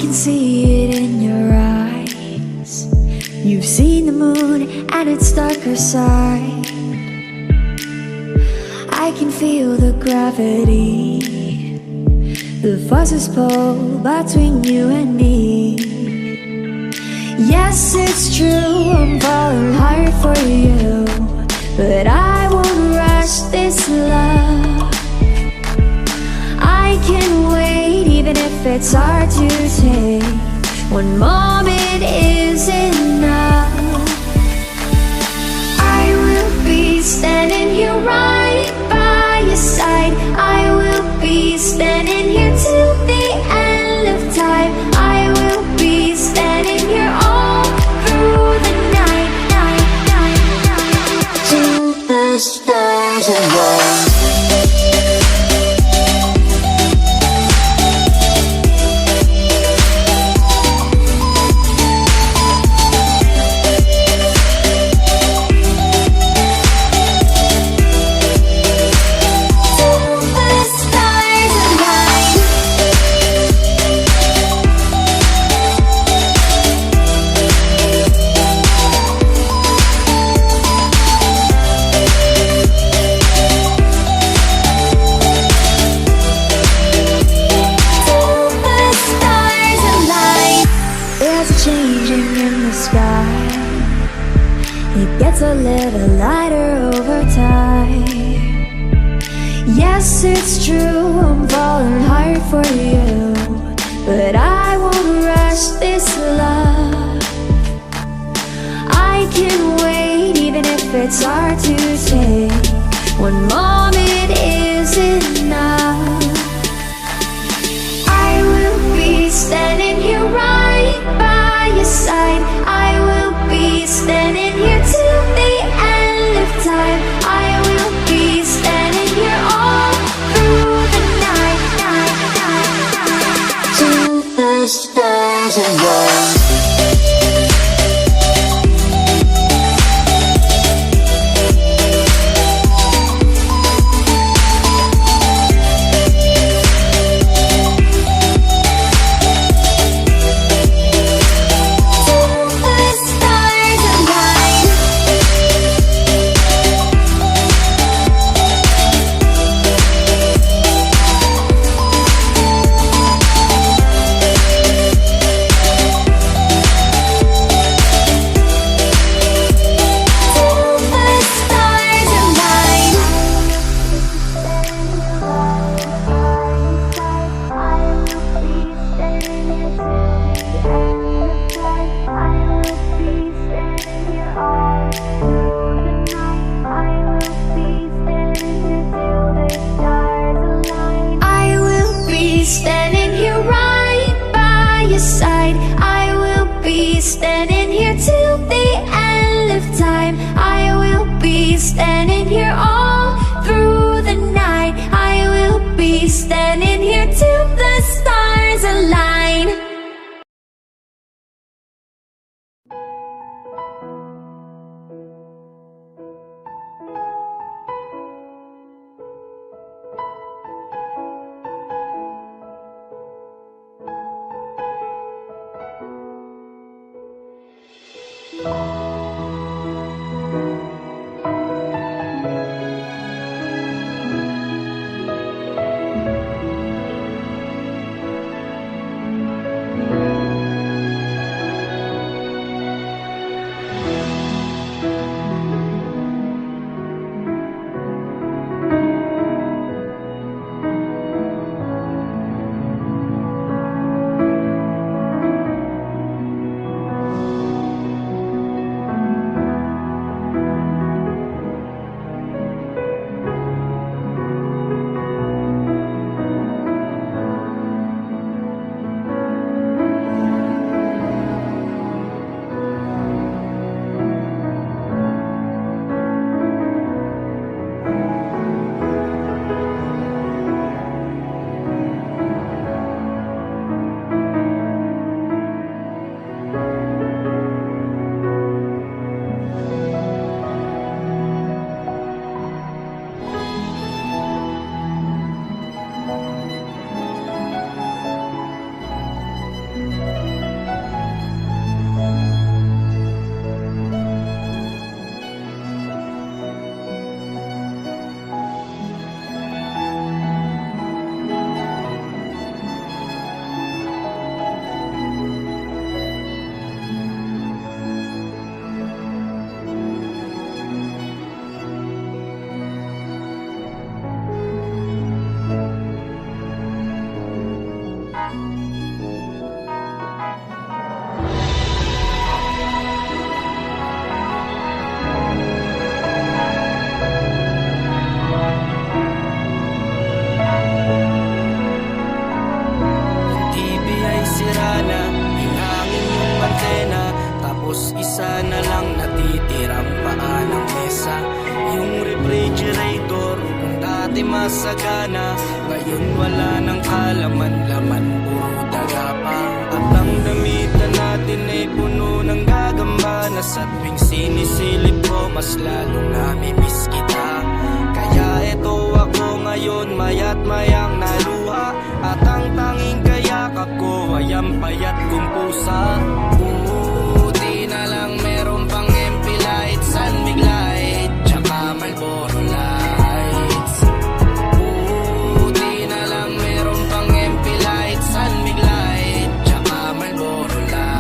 can see it in your eyes. You've seen the moon and its darker side. I can feel the gravity, the forces pull between you and me. Yes, it's true, I'm falling hard for you, but I won't rush this love. I can wait even if it's hard to take. One moment is enough. I will be standing here right by your side. I will be standing here till the end of time. I will be standing here all through the night, till the stars align. Changing in the sky, it gets a little lighter over time. Yes, it's true, I'm falling hard for you, but I won't rush this love. I can wait even if it's hard to take. One moment is enough. I will be standing here right by your side. I will be standing here till the end of time. I will be standing here all through the night, till the stars align. Standing here right by your side. I will be standing here till the end of time. I will be standing here all through the night. I will be standing here till the stars align. sumasagana. Ngayon wala ng kalaman-laman, puro daga pa. At ang damitan natin ay puno ng gagamba, na sa tuwing sinisilip ko mas lalong namimiss kita. Kaya eto ako ngayon, mayat mayang naluha, at ang tanging kayakap ko ay ang payat kong pusa.